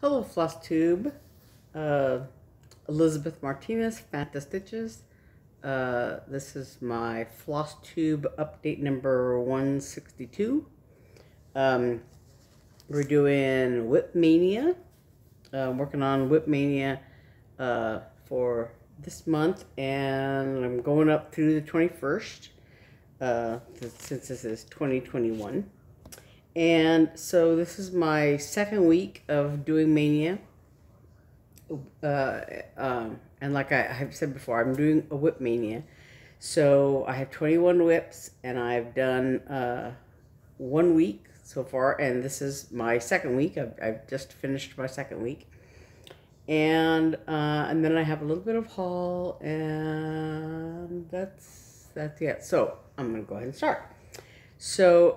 Hello, Flosstube. Elizabeth Martinez, phantastitches. This is my Flosstube update number 162. We're doing WIPMaynia. I'm working on WIPMaynia for this month, and I'm going up through the 21st since this is 2021. And so this is my second week of doing Mania. And like I have said before, I'm doing a WIPMaynia. So I have 21 WIPs, and I've done 1 week so far, and this is my second week. I've just finished my second week. And then I have a little bit of haul, and that's it. So I'm going to go ahead and start. So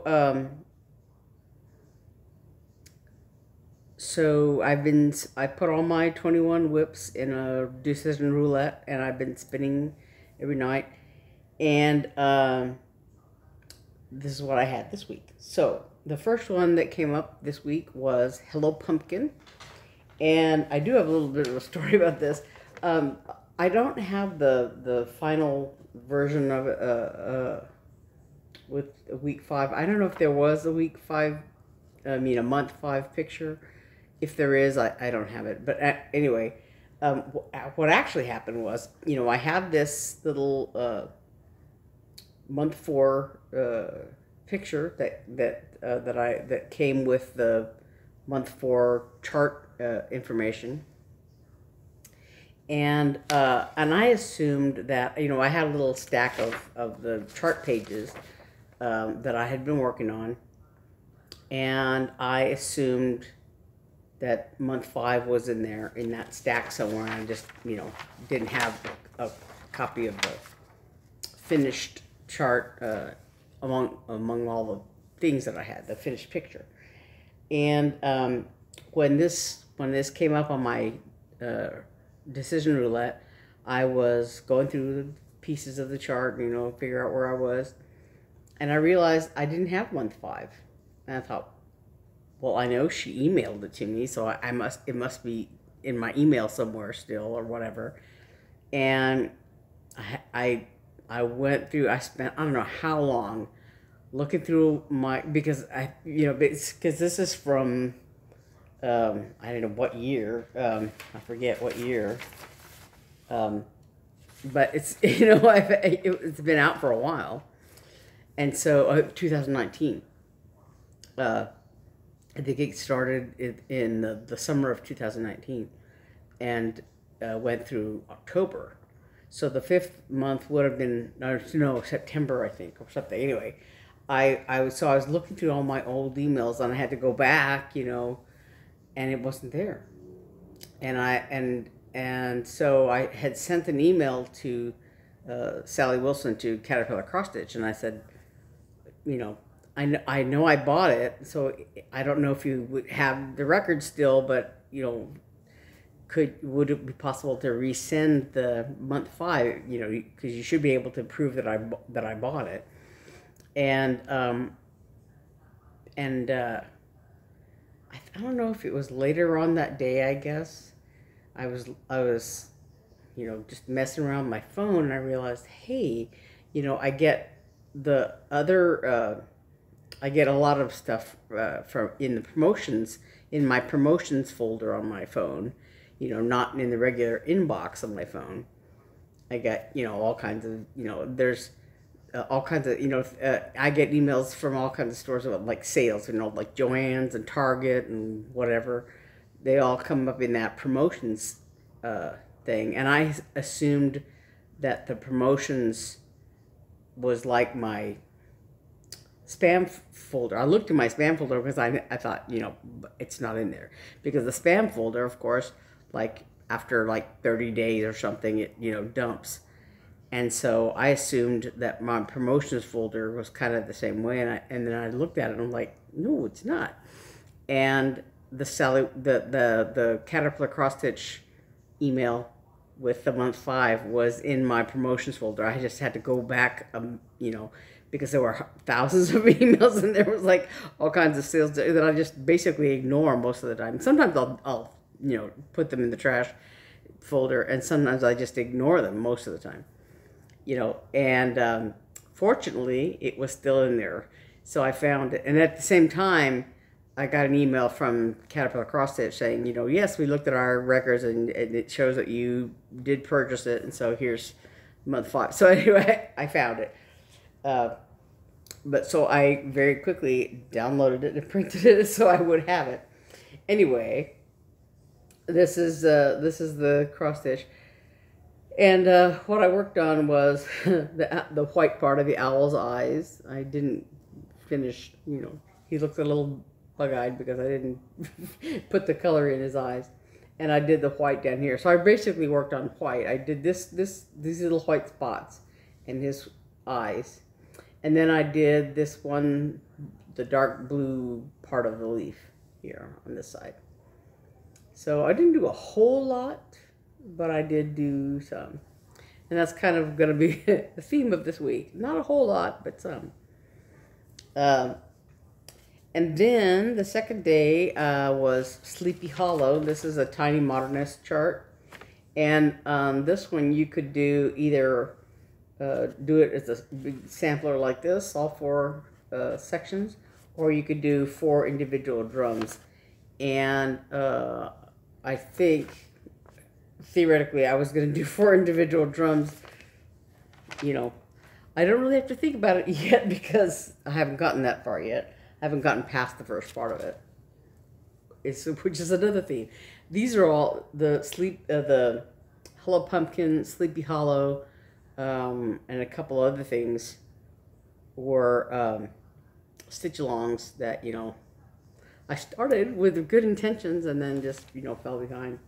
I put all my 21 WIPs in a decision roulette, and I've been spinning every night. And this is what I had this week. So the first one that came up this week was Hello Pumpkin. And I do have a little bit of a story about this. I don't have the final version of it with week 5. I don't know if there was a week 5, a month 5 picture. If there is, I don't have it. But anyway, what actually happened was, I have this little month 4 picture that came with the month 4 chart information, and I assumed that I had a little stack of the chart pages that I had been working on, and I assumed that month 5 was in there in that stack somewhere. I just didn't have a copy of the finished chart among all the things that I had, the finished picture. And when this came up on my decision roulette, I was going through the pieces of the chart, figure out where I was, and I realized I didn't have month 5. And I thought, well, I know she emailed it to me, so it must be in my email somewhere still or whatever. And I went through. I spent I don't know how long looking through because this is from I don't know what year. I forget what year. But it's it's been out for a while, and so 2019. I think it started in the summer of 2019 and went through October. So the 5th month would have been, no, September, I think, or something. Anyway, I was looking through all my old emails, and I had to go back, and it wasn't there. And so I had sent an email to Sally Wilson to Caterpillar Cross Stitch, and I said, I know I bought it, so I don't know if you would have the record still, but would it be possible to resend the month 5? Because you should be able to prove that I bought it. And I don't know if it was later on that day. I guess I was just messing around with my phone, and I realized, hey, I get the other. I get a lot of stuff in my promotions folder on my phone, not in the regular inbox on my phone. I get, all kinds of, there's all kinds of, I get emails from all kinds of stores about like sales, like Joann's and Target and whatever. They all come up in that promotions thing. And I assumed that the promotions was like my spam folder. I looked in my spam folder because I thought, it's not in there. Because the spam folder, of course, like after like 30 days or something, it, dumps. And so I assumed that my promotions folder was kind of the same way. And then I looked at it and I'm like, no, it's not. And the Caterpillar Cross Stitch email with the month 5 was in my promotions folder. I just had to go back, because there were thousands of emails, and there was like all kinds of sales that I just basically ignore most of the time. Sometimes I'll you know, put them in the trash folder, and sometimes I just ignore them most of the time, you know, and fortunately it was still in there. So I found it, and at the same time I got an email from Caterpillar Cross Stitch saying, you know, yes, we looked at our records and it shows that you did purchase it, and so here's month 5. So anyway, I found it. But so I very quickly downloaded it and printed it so I would have it. Anyway, this is the cross stitch, and what I worked on was the white part of the owl's eyes. I didn't finish. You know, he looks a little bug-eyed because I didn't put the color in his eyes, and I did the white down here. So I basically worked on white. I did these little white spots in his eyes. And then I did this one, the dark blue part of the leaf here on this side. So I didn't do a whole lot, but I did do some. And that's kind of going to be the theme of this week. Not a whole lot, but some. And then the second day was Sleepy Hollow. This is a Tinymodernist chart. And this one you could do either... do it as a big sampler like this, all 4 sections, or you could do 4 individual drums. And I think theoretically I was going to do 4 individual drums. You know, I don't really have to think about it yet because I haven't gotten that far yet. I haven't gotten past the first part of it. Which is another theme. These are all the Hello Pumpkin, Sleepy Hollow, and a couple other things were stitch-alongs that, you know, I started with good intentions and then just, you know, fell behind.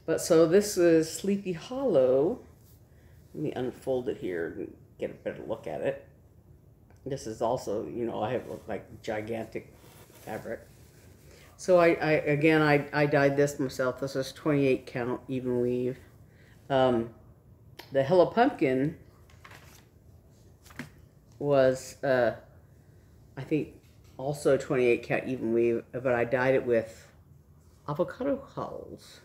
But so this is Sleepy Hollow. Let me unfold it here and get a better look at it. This is also, you know, I have like gigantic fabric. So I dyed this myself. This is 28 count even weave. The Hello Pumpkin was, I think, also 28 count even weave, but I dyed it with avocado hulls.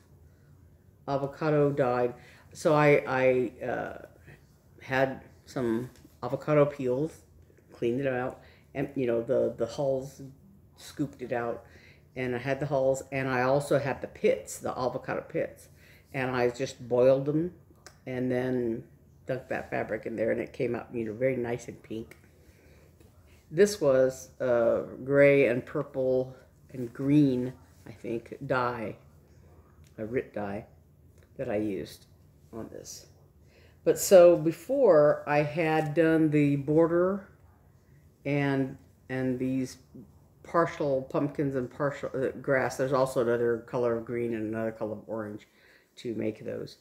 Avocado dyed. So I had some avocado peels, cleaned it out, and, you know, the hulls, scooped it out, and I had the hulls, and I also had the pits, the avocado pits, and I just boiled them and then dunked that fabric in there, and it came out, you know, very nice and pink. This was gray and purple and green, I think, dye, a RIT dye that I used on this. But so before I had done the border and these partial pumpkins and partial grass. There's also another color of green and another color of orange to make those.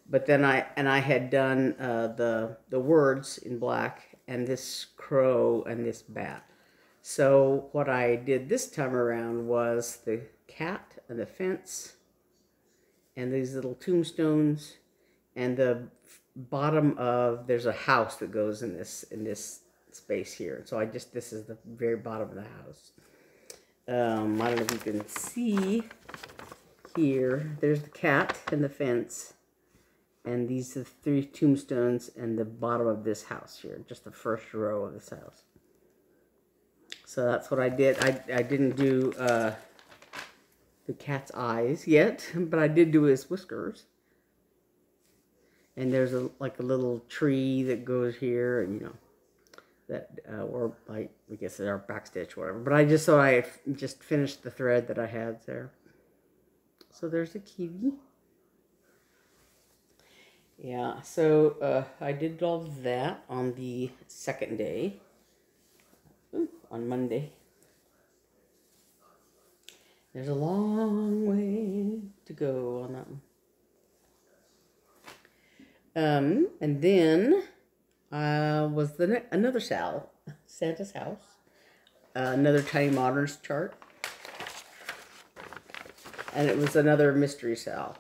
But then I had done the words in black and this crow and this bat. So what I did this time around was the cat and the fence and these little tombstones, and the bottom of, there's a house that goes in this space here. So this is the very bottom of the house. I don't know if you can see here. There's the cat and the fence, and these are the 3 tombstones and the bottom of this house here, just the first row of this house. So that's what I did. I didn't do the cat's eyes yet, but I did do his whiskers. And there's like a little tree that goes here, and, you know, that or like, I guess it's our backstitch or whatever. But I just just finished the thread that I had there. So there's a kiwi. Yeah, so I did all of that on the second day, on Monday. There's a long way to go on that one. And then was another Santa's house, another Tinymodernist chart, and it was another mystery sal.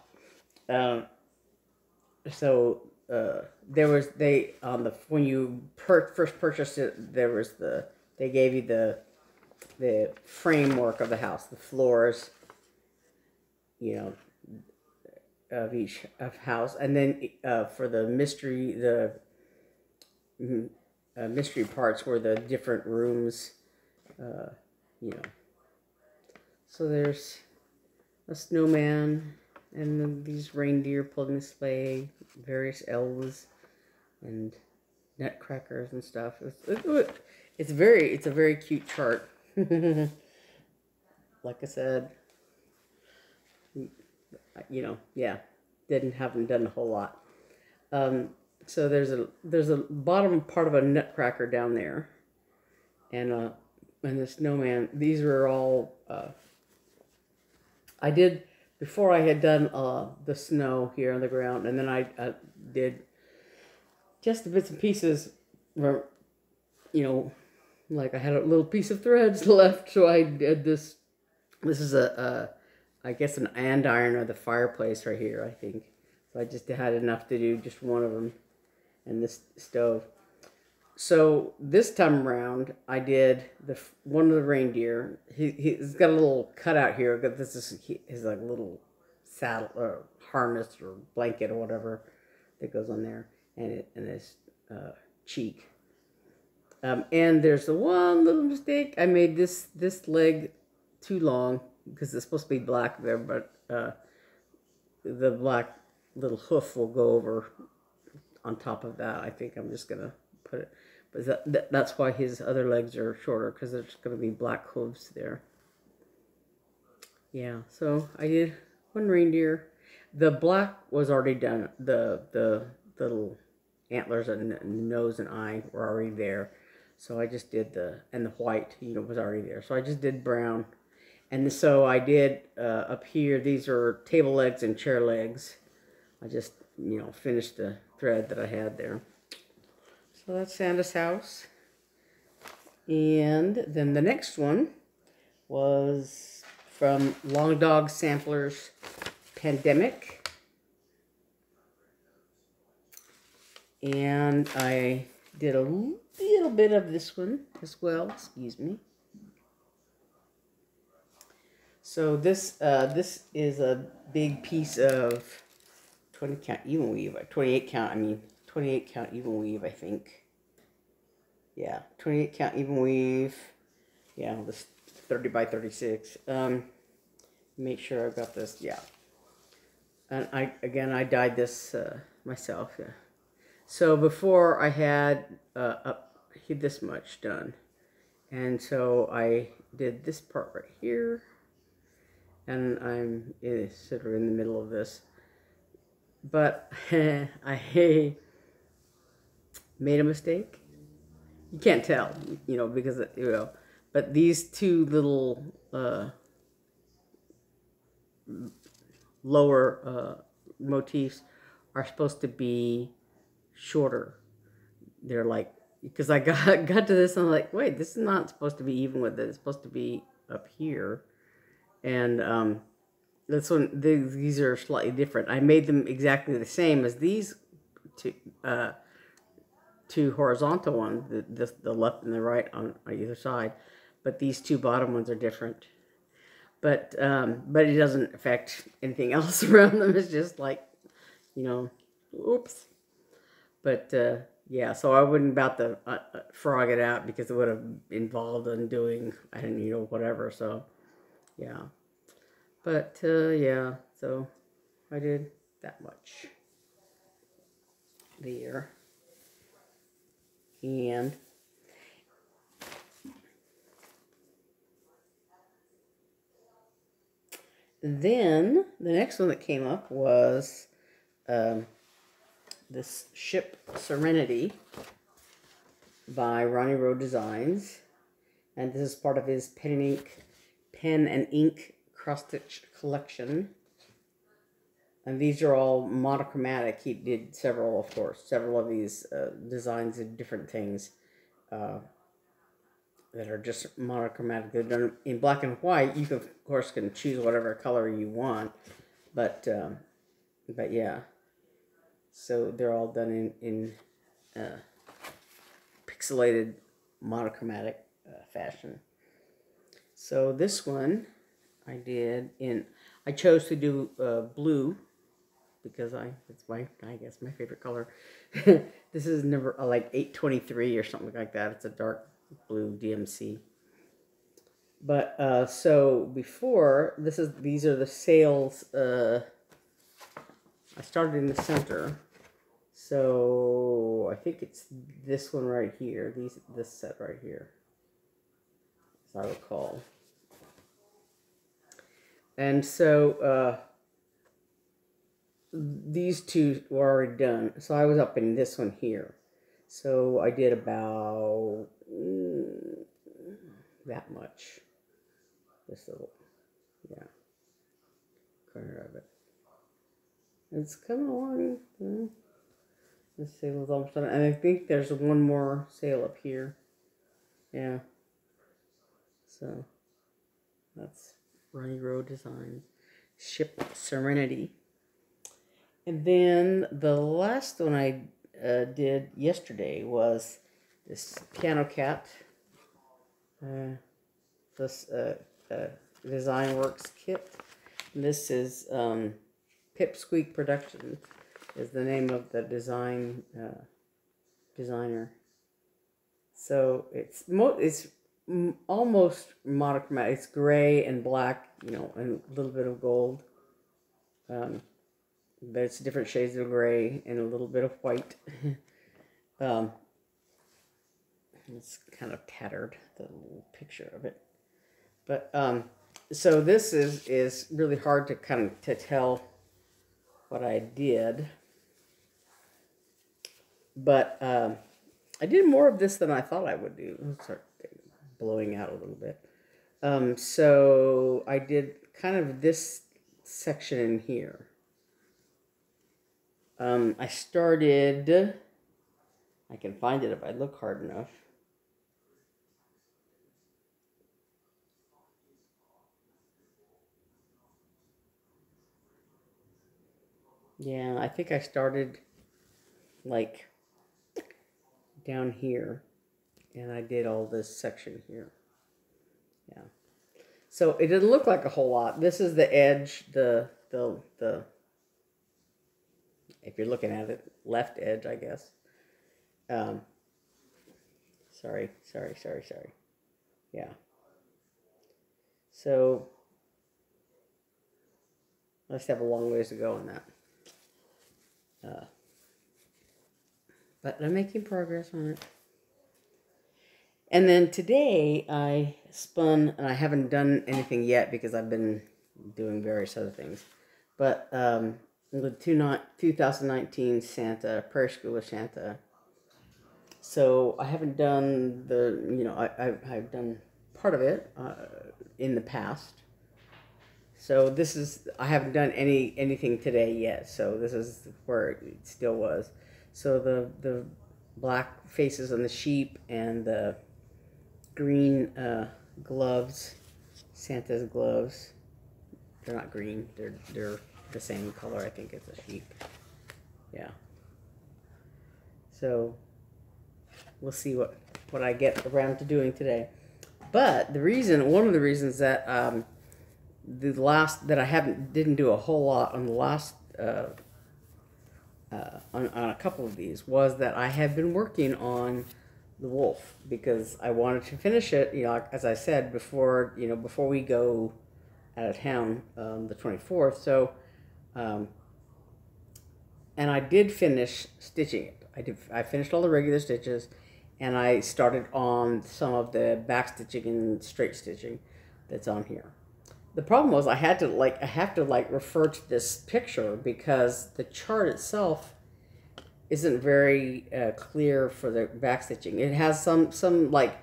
So there was when you first purchased it, they gave you the framework of the house, the floors, you know, each house, and then for the mystery, the mystery parts were the different rooms, you know. So there's a snowman, and then these reindeer pulling the sleigh, various elves, and nutcrackers and stuff. It's a very cute chart. Like I said, you know, yeah, haven't done a whole lot. So there's a bottom part of a nutcracker down there, and the snowman. These were all I did before I had done the snow here on the ground, and then I did just the bits and pieces where, you know, like I had a little piece of threads left, so I did this. This is I guess an andiron of the fireplace right here, I think. So I just had enough to do just one of them, and this stove. So this time around, I did one of the reindeer. He's got a little cutout here. This is his like little saddle or harness or blanket or whatever that goes on there, and his cheek. And there's the one little mistake. I made this leg too long because it's supposed to be black there, but the black little hoof will go over on top of that. I think I'm just gonna put it, but that's why his other legs are shorter, because there's gonna be black hooves there. Yeah, so I did one reindeer. The black was already done. The little antlers and nose and eye were already there. So I just did and the white, you know, was already there. So I just did brown. And so I did up here, these are table legs and chair legs. I just, you know, finished the thread that I had there. So that's Santa's house. And then the next one was from Long Dog Sampler's Pandemic. And I did a little bit of this one as well, excuse me. So this is a big piece of 20 count even weave, 28 count, I mean 28 count even weave, I think. Yeah, 28 count even weave. Yeah, this 30 by 36. Make sure I've got this, yeah. And I dyed this myself, yeah. So before I had this much done, and so I did this part right here, and I'm sort of in the middle of this, but I made a mistake. You can't tell, you know, because you know, but these two little lower motifs are supposed to be shorter. They're like, because I got to this and I'm like, wait, this is not supposed to be even with it. It's supposed to be up here. And this one, these are slightly different. I made them exactly the same as these two horizontal ones, the left and the right on either side, but these two bottom ones are different. But it doesn't affect anything else around them. It's just like, you know, oops. But yeah, so I wouldn't about to frog it out because it would have involved undoing and, you know, whatever. So yeah, but yeah, so I did that much there. And then the next one that came up was this ship Serenity by Ronnie Rowe Designs, and this is part of his pen and ink cross-stitch collection. And these are all monochromatic. He did several, of course, several of these designs of different things that are just monochromatic. They're done in black and white. You can, of course, can choose whatever color you want, but yeah. So they're all done in pixelated monochromatic fashion. So this one I did I chose to do blue because it's I guess my favorite color. This is number like 823 or something like that. It's a dark blue DMC. But so before these are the sails. I started in the center, so I think it's this one right here. This set right here, as I recall. And so these two were already done. So I was up in this one here. So I did about that much. This little, yeah, corner of it. It's coming along. This sail is almost done. And I think there's one more sail up here. Yeah. So that's Ronnie Rowe Design. Ship Serenity. And then the last one I did yesterday was this Piano Cat. This Design Works kit. And this is Pipsqueak Productions is the name of the designer. So it's almost monochromatic. It's gray and black, you know, and a little bit of gold. But it's different shades of gray and a little bit of white. It's kind of tattered, the little picture of it. But so this is really hard to kind of tell what I did. But I did more of this than I thought I would do. Let's start blowing out a little bit. So I did kind of this section in here. I started, I can find it if I look hard enough. Yeah, I think I started like down here, and I did all this section here. Yeah. So it didn't look like a whole lot. This is the edge, the if you're looking at it, left edge, I guess. Sorry. Yeah. So I just have a long ways to go on that. But I'm making progress on it. And then today I spun, and I haven't done anything yet because I've been doing various other things. But the 2019 Santa, Prairie School of Santa. So I haven't done the, you know, I've done part of it in the past. So this is, I haven't done anything today yet. So this is where it still was. So the black faces on the sheep and the green gloves, Santa's gloves. They're not green. They're the same color. I think it's a sheep. Yeah. So we'll see what I get around to doing today. But one of the reasons that that I didn't do a whole lot on the last on a couple of these was that I have been working on the wolf because I wanted to finish it, you know, as I said before, you know, before we go out of town the 24th. So and I did finish stitching it. I finished all the regular stitches, and I started on some of the back stitching and straight stitching that's on here. The problem was I have to refer to this picture because the chart itself isn't very clear for the back stitching. It has some like,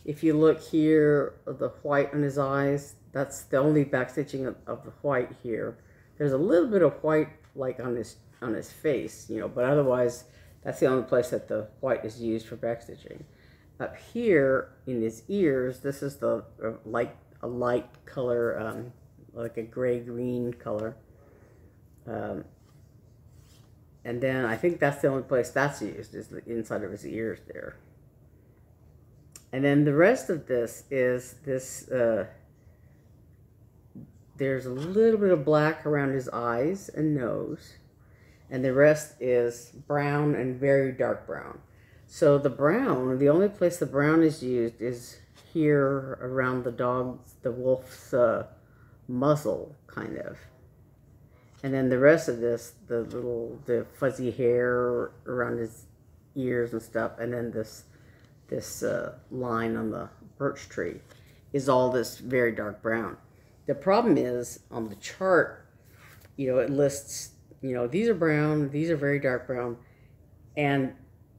if you look here, the white on his eyes, that's the only back stitching of the white here. There's a little bit of white like on his face, you know, but otherwise that's the only place that the white is used for back stitching. Up here in his ears, this is the a light color, like a gray-green color. And then I think that's the only place that's used, is the inside of his ears there. And then the rest of this is this, there's a little bit of black around his eyes and nose. and the rest is brown and very dark brown. So the brown, the only place the brown is used is here around the wolf's muzzle, kind of. And then the rest of this, the fuzzy hair around his ears and stuff, and then this line on the birch tree is all this very dark brown. The problem is on the chart, you know, it lists, you know, these are brown, these are very dark brown, and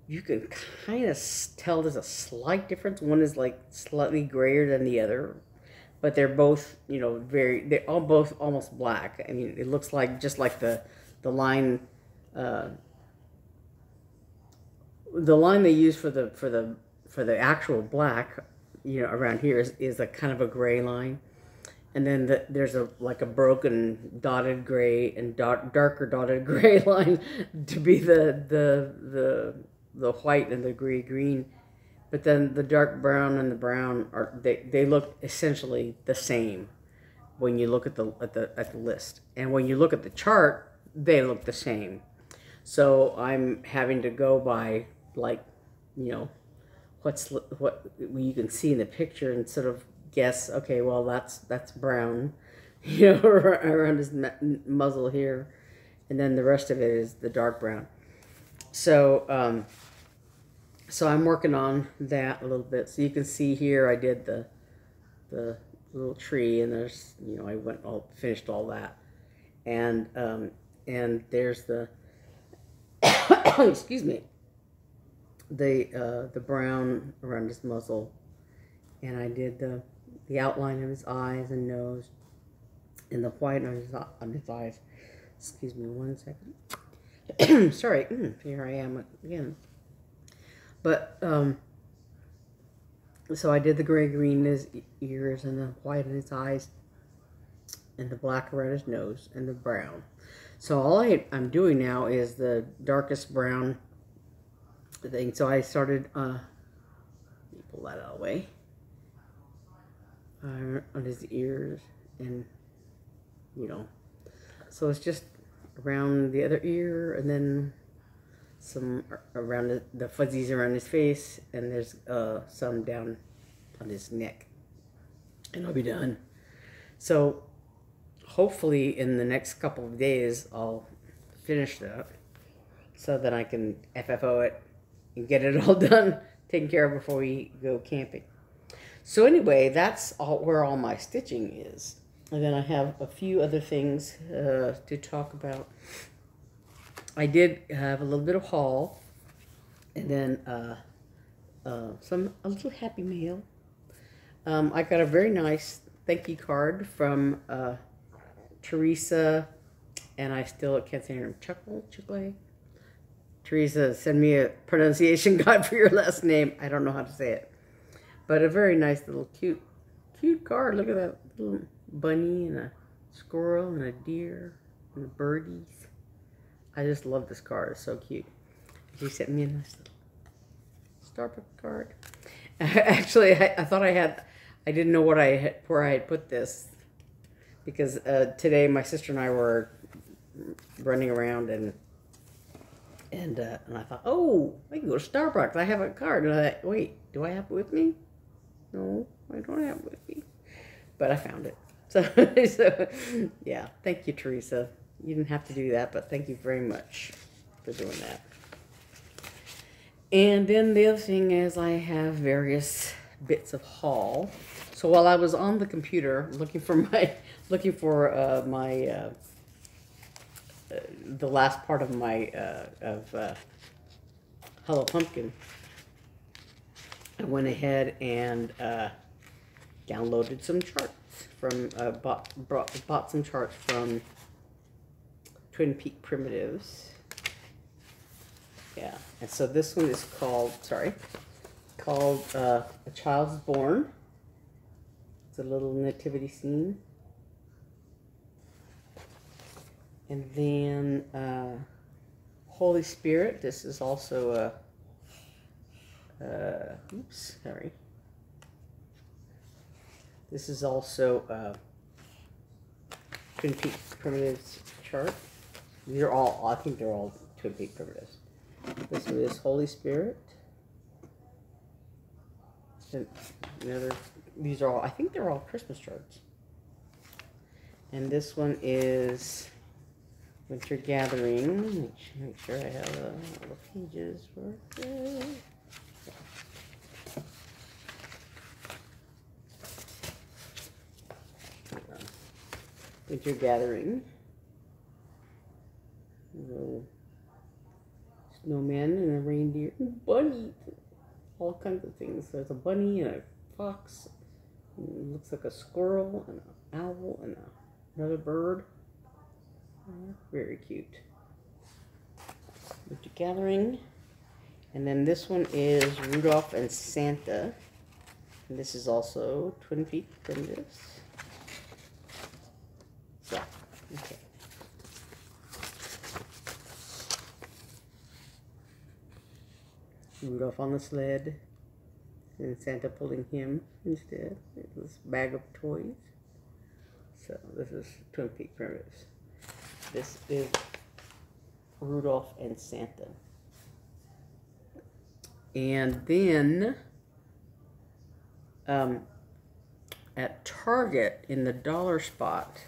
you can kind of tell there's a slight difference. One is like slightly grayer than the other, but they're both, you know, they're all both almost black. I mean, it looks like just like the line they use for the actual black, you know, around here is a kind of a gray line. And then there's like a broken dotted gray and darker dotted gray line to be the white and the gray green. But then the dark brown and the brown they look essentially the same when you look at the list. And when you look at the chart, they look the same. So I'm having to go by, like, you know, what you can see in the picture and sort of guess, okay, well, that's brown, you know, around his muzzle here, and then the rest of it is the dark brown. So so I'm working on that a little bit. So you can see here I did the little tree, and there's, you know, I finished all that, and there's the excuse me, the brown around his muzzle, and I did the outline of his eyes and nose, and the white on his eyes. Excuse me 1 second. Sorry, here I am again. But so I did the gray-green in his ears, and the white in his eyes, and the black around his nose, and the brown. So all I'm doing now is the darkest brown thing. So I started, let me pull that out of the way, on his ears, and, you know, so it's just around the other ear, and then some around the fuzzies around his face, and there's some down on his neck, and I'll be done. So hopefully in the next couple of days I'll finish that, so that I can FFO it and get it all done, taken care of before we go camping. So anyway, that's where all my stitching is. And then I have a few other things to talk about. I did have a little bit of haul, and then a little happy mail. I got a very nice thank you card from Teresa, and I still can't say her name. Chuckle. Teresa, send me a pronunciation guide for your last name. I don't know how to say it, but a very nice little cute card. Look at that little bunny and a squirrel and a deer and the birdies. I just love this card. It's so cute. She sent me a nice little Starbucks card. Actually, I thought I didn't know where I had put this, because today my sister and I were running around, and I thought, oh, I can go to Starbucks. I have a card. And I thought, wait, do I have it with me? No, I don't have it with me. But I found it. So yeah, thank you, Teresa. You didn't have to do that, but thank you very much for doing that. And then the other thing is I have various bits of haul. So while I was on the computer looking for the last part of my Hello Pumpkin, I went ahead and downloaded some charts from bought some charts from Twin Peak Primatives. Yeah, and so this one is called A Child's Born. It's a little nativity scene. And then Holy Spirit. This is also oops, sorry. This is also Twin Peak Primitives chart. These are all, I think they're all Twin Peak primitives. This one is Holy Spirit. And these are all, I think they're all Christmas charts. And this one is Winter Gathering. Make sure I have all the pages for it. Winter Gathering. Snowman and a reindeer and a bunny. All kinds of things. There's a bunny and a fox. And it looks like a squirrel and an owl and another bird. Very cute. Winter Gathering. And then this one is Rudolph and Santa. And this is also Twin Peak primitives. Yeah, okay. Rudolph on the sled, and Santa pulling him instead. This bag of toys. So this is Twin Peak primitives. This is Rudolph and Santa. And then at Target in the dollar spot,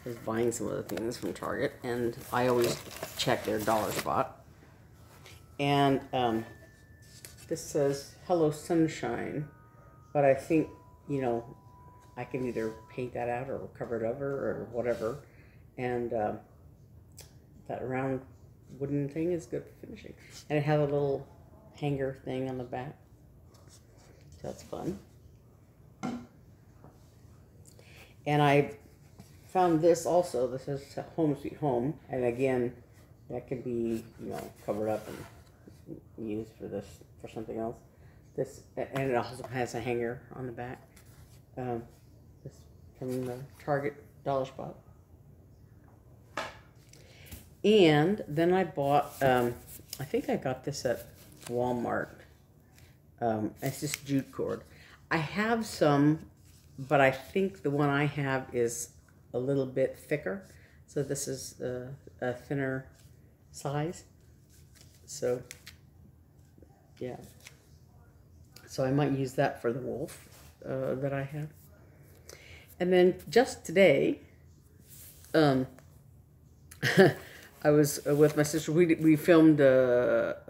I was buying some of the things from Target, and I always check their dollar spot. And this says Hello Sunshine, but I think, you know, I can either paint that out or cover it over or whatever. And that round wooden thing is good for finishing. And it has a little hanger thing on the back. So that's fun. And I found this also. This is Home Sweet Home. And again, that could be, you know, covered up and used for this, for something else. This, and it also has a hanger on the back. This from the Target dollar spot. And then I bought, I think I got this at Walmart. It's this jute cord. I have some, but I think the one I have is a little bit thicker. So this is a thinner size. So, yeah. So I might use that for the wolf that I have. And then just today, I was with my sister. We filmed our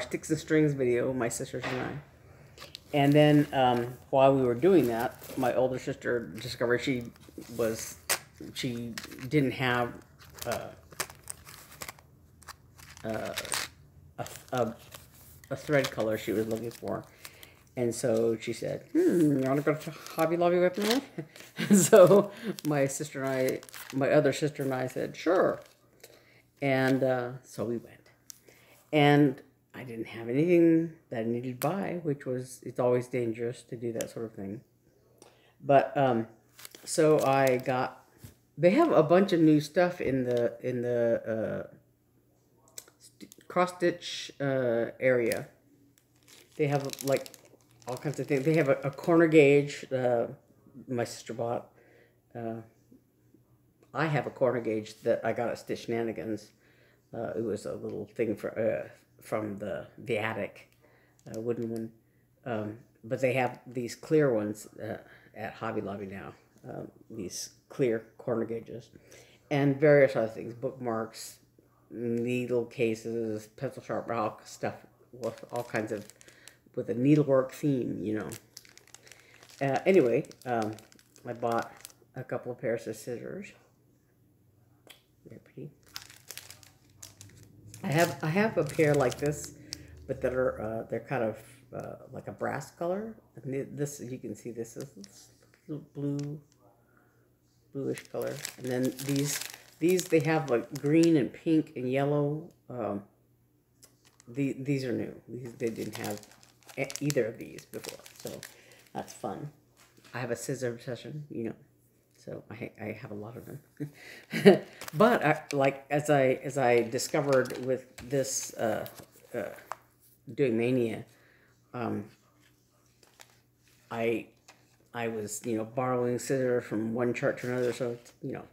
Sticks and Strings video, my sisters and I. And then while we were doing that, my older sister discovered she didn't have a thread color she was looking for. And so she said, you want to go to Hobby Lobby with me? So my other sister and I said, sure. And so we went. And I didn't have anything that I needed to buy, which was, it's always dangerous to do that sort of thing. But, so I got, they have a bunch of new stuff in the cross stitch area. They have like all kinds of things. They have a corner gauge my sister bought. I have a corner gauge that I got at Stitch Shenanigans. It was a little thing from the attic, wooden one. But they have these clear ones at Hobby Lobby now. These clear corner gauges. And various other things. Bookmarks, needle cases, pencil sharpener, stuff with all kinds of, with a needlework theme, you know. Anyway, I bought a couple of pairs of scissors. They're pretty. I have a pair like this, but that are they're kind of like a brass color. And this, you can see, this is bluish color. And then these they have like green and pink and yellow. These are new. They didn't have either of these before, so that's fun. I have a scissor obsession, you know, so I have a lot of them. But like as I discovered with this doing Mania, I was, you know, borrowing scissors from one chart to another, so it's, you know,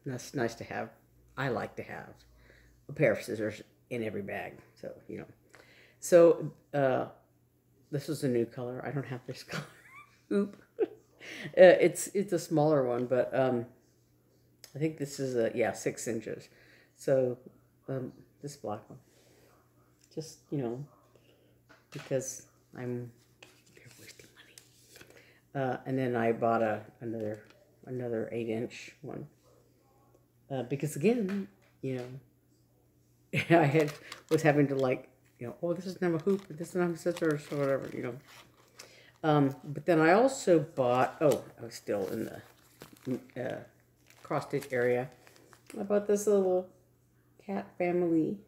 that's nice to have. I like to have a pair of scissors in every bag. So, you know. So, this is a new color. I don't have this color. Oop. It's a smaller one, but I think this is 6 inches. So, this black one. Just, you know, because I'm wasting money. And then I bought another 8-inch one. Because again, you know, I was having to, like, you know, oh, this is not a hoop, this is not a scissors, or whatever, you know. But then I also bought, I was still in the cross stitch area. I bought this little cat family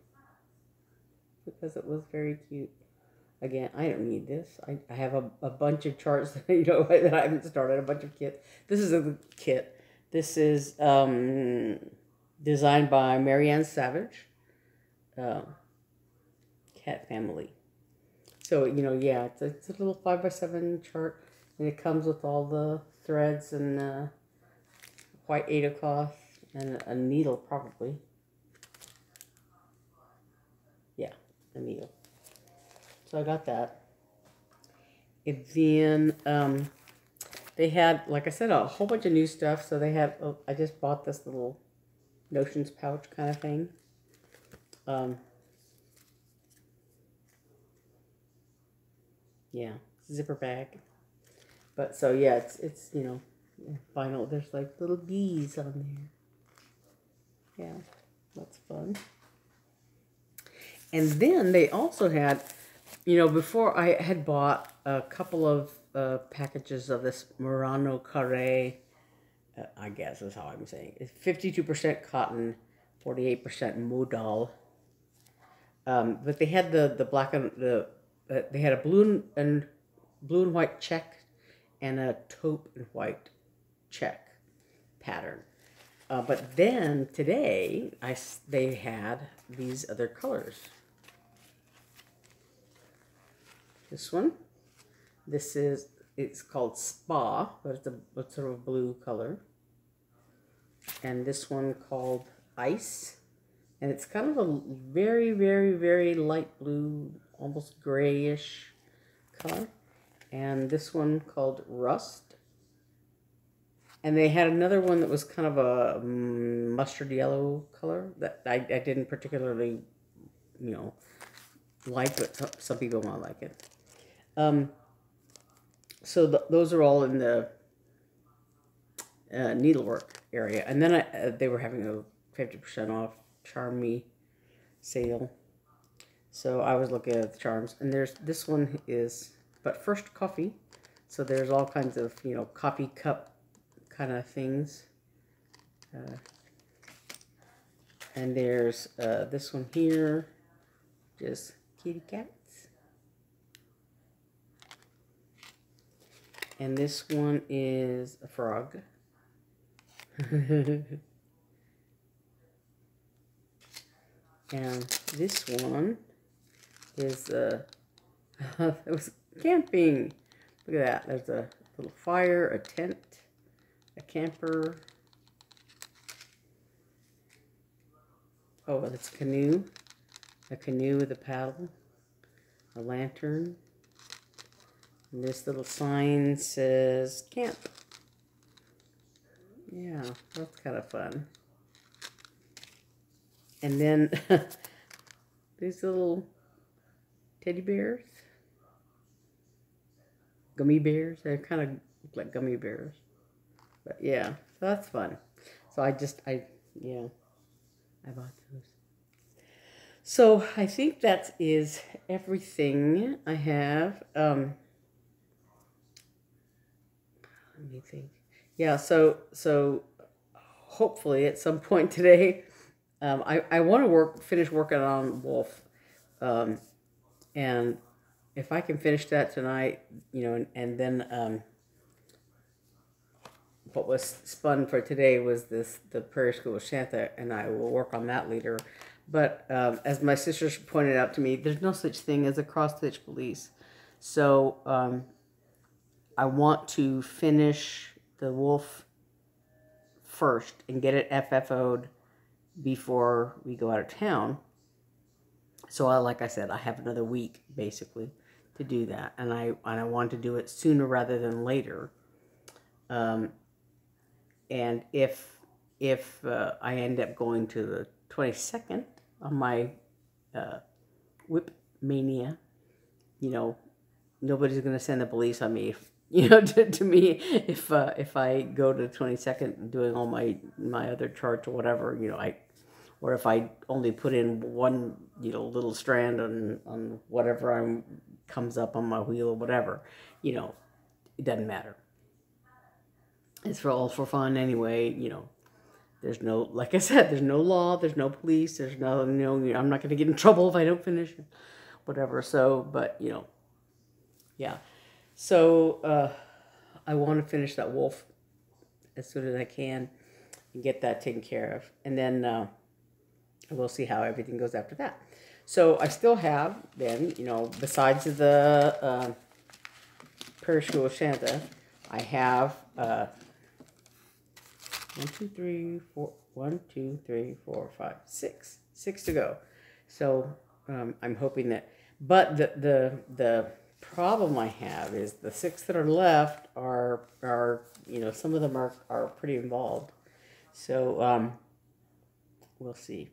because it was very cute. Again, I don't need this. I have a bunch of charts that, you know, that I haven't started, a bunch of kits. This is a kit. This is designed by Marianne Savage. Cat family. So, you know, yeah, it's a little 5x7 chart, and it comes with all the threads and white Aida cloth and a needle, probably. Yeah, a needle. So I got that. And then they had, like I said, a whole bunch of new stuff. So they had, I just bought this little notions pouch kind of thing. Yeah, zipper bag. But so yeah, it's you know, vinyl. There's like little bees on there. Yeah, that's fun. And then they also had, you know, before I had bought a couple of packages of this Murano Carré, I guess is how I'm saying it. It's 52% cotton, 48% modal. But they had the black and they had a blue and white check and a taupe and white check pattern. But then today they had these other colors. This one, it's called Spa, but it's sort of a blue color. And this one called Ice, and it's kind of a very, very, very light blue, almost grayish color. And this one called Rust. And they had another one that was kind of a mustard yellow color that I didn't particularly, you know, like, but some people might like it. So those are all in the needlework area. And then they were having a 50% off Charm Me sale. So I was looking at the charms. And this one is, but first coffee. So there's all kinds of, you know, coffee cup kind of things. And there's this one here, just kitty cats. And this one is a frog. And this one is it was camping. Look at that. There's a little fire, a tent, a camper. Oh, it's a canoe with a paddle, a lantern. And this little sign says camp. Yeah, that's kind of fun. And then these little teddy bears, gummy bears. They kind of look like gummy bears. But yeah, so that's fun. So I bought those. So I think that is everything I have. Let me think. Yeah, so hopefully at some point today, I want to finish working on Wolf, and if I can finish that tonight, you know, and then what was spun for today was the Prairie School of Santa, and I will work on that later. But as my sisters pointed out to me, there's no such thing as a cross-stitch police. So I want to finish the Wolf first and get it FFO'd before we go out of town. So like I said, I have another week basically to do that, and I want to do it sooner rather than later. And if I end up going to the 22nd on my WIPMaynia, you know, nobody's going to send the police on me, you know, to me if I go to the 22nd doing all my other charts or whatever, you know, or if I only put in one, you know, little strand on whatever comes up on my wheel or whatever, you know, it doesn't matter. It's all for fun anyway, you know. There's no, like I said, there's no law, there's no police, there's no, you know, I'm not going to get in trouble if I don't finish it, whatever. So, but, you know, yeah. So, I want to finish that wolf as soon as I can and get that taken care of. And then we'll see how everything goes after that. So, I still have then, you know, besides the Prairie School of Santa, I have 6 to go. So I'm hoping that, but the problem I have is the 6 that are left are you know, some of them are pretty involved. So we'll see.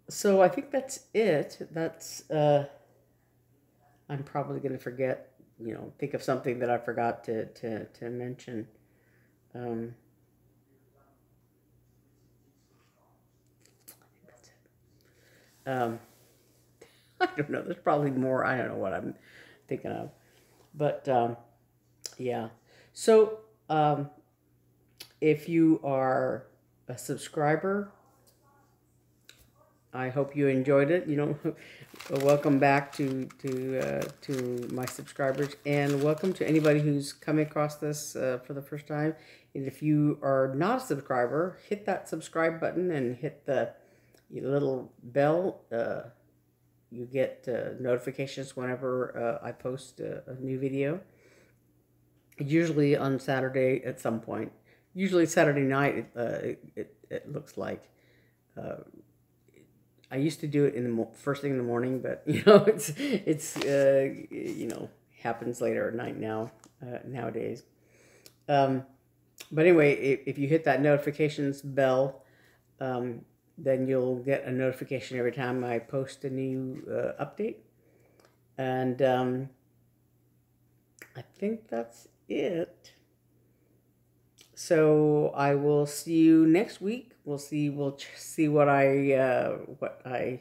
So I think that's it. That's I'm probably going to forget, you know, think of something that I forgot to mention. I think that's it. I don't know. There's probably more. I don't know what I'm thinking of. But, yeah. So, if you are a subscriber, I hope you enjoyed it. You know, welcome back to my subscribers, and welcome to anybody who's coming across this for the first time. And if you are not a subscriber, hit that subscribe button and hit the little bell. You get notifications whenever I post a new video. Usually on Saturday at some point. Usually Saturday night. It looks like. I used to do it in the first thing in the morning, but you know, it's you know, happens later at night now nowadays. But anyway, if you hit that notifications bell, then you'll get a notification every time I post a new update. And I think that's it. So I will see you next week. We'll see what I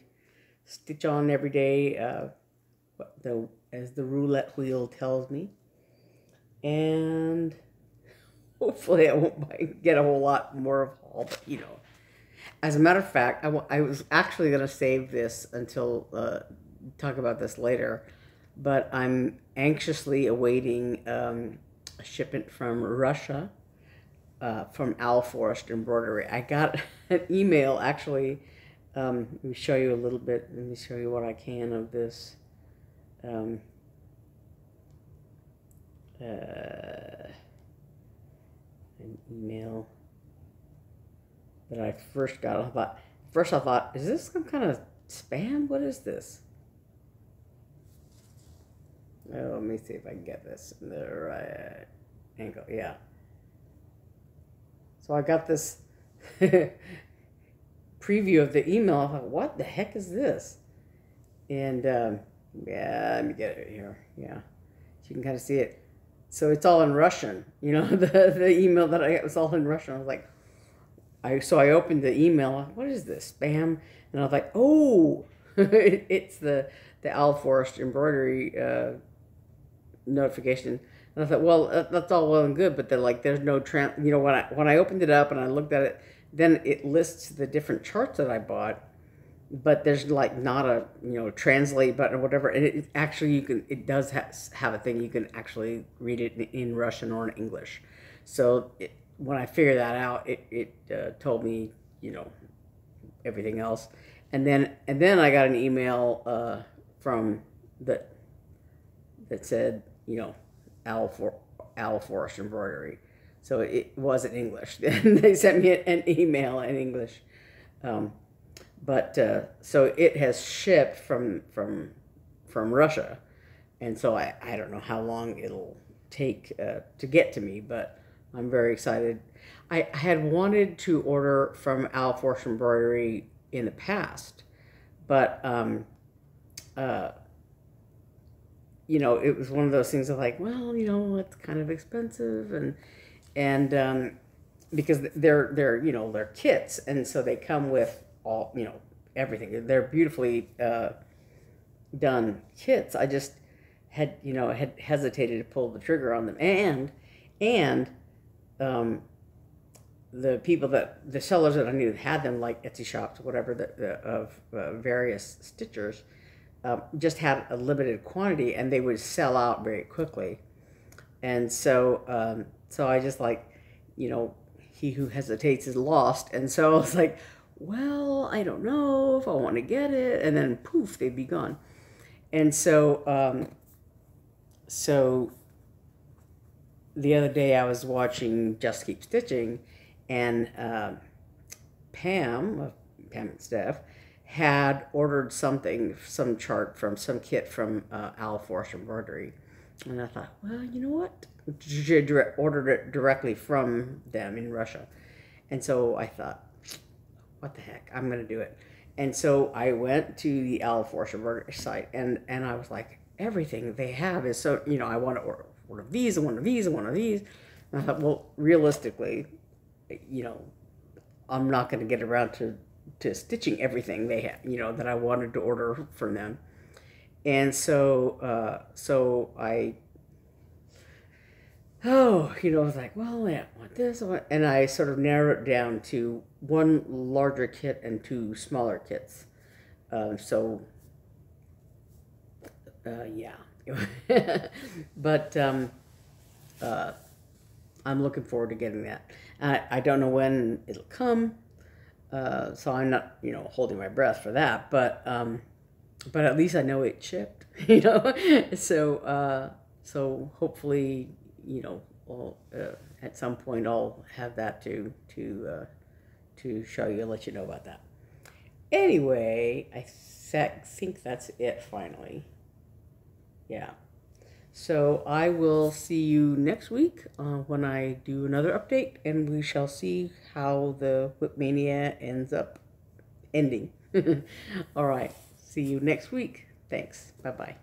stitch on every day, as the roulette wheel tells me. And hopefully I won't get a whole lot more of haul, but you know. As a matter of fact, I was actually going to save this until talk about this later, but I'm anxiously awaiting a shipment from Russia, from Owl Forest Embroidery. I got an email, actually. Let me show you a little bit. Let me show you what I can of this. An email that I first got. I thought, is this some kind of spam? What is this? Oh, let me see if I can get this in the right angle. Yeah. So I got this preview of the email. I thought, what the heck is this? And yeah, let me get it here. Yeah, so you can kind of see it. So it's all in Russian. You know, the email that I got was all in Russian. I was like, so I opened the email. What is this, spam? And I was like, oh, it's the Owl Forest Embroidery notification. And I thought, well, that's all well and good, but they're like, there's no you know, when I opened it up and I looked at it, then it lists the different charts that I bought, but there's like not a, you know, translate button or whatever. And it actually, it does have a thing you can actually read it in Russian or in English. So when I figured that out, it told me, you know, everything else. And then I got an email from that said, you know, Owl Forest Embroidery. So it was in English. They sent me an email in English. So it has shipped from Russia, and so I don't know how long it'll take to get to me, but I'm very excited. I had wanted to order from Al Force Embroidery in the past, but it was one of those things of like, well, it's kind of expensive, and because they're kits, and so they come with all everything. They're beautifully done kits. I just had hesitated to pull the trigger on them, and the sellers that I knew had them, like Etsy shops, whatever, of various stitchers, just had a limited quantity, and they would sell out very quickly. And so I just like, he who hesitates is lost. And so I was like, well, I don't know if I want to get it. And then poof, they'd be gone. And so the other day I was watching Just Keep Stitching, and Pam and Steph had ordered some chart from some kit from Al Force Embroidery. And I thought, well, you know what? She ordered it directly from them in Russia. And so I thought, what the heck? I'm going to do it. And so I went to the Al Force Embroidery site, and I was like, everything they have is so, I want to order one of these, and one of these, and one of these. And I thought, well, realistically, I'm not going to get around to stitching everything they have, that I wanted to order from them. And so I was like, well, I want this, and I sort of narrowed it down to one larger kit and two smaller kits. Yeah. But I'm looking forward to getting that. I don't know when it'll come, so I'm not, holding my breath for that. But at least I know it shipped, So hopefully, at some point I'll have that to show you, let you know about that. Anyway, I think that's it finally. Yeah. So I will see you next week when I do another update, and we shall see how the WIPMaynia ends up ending. All right. See you next week. Thanks. Bye-bye.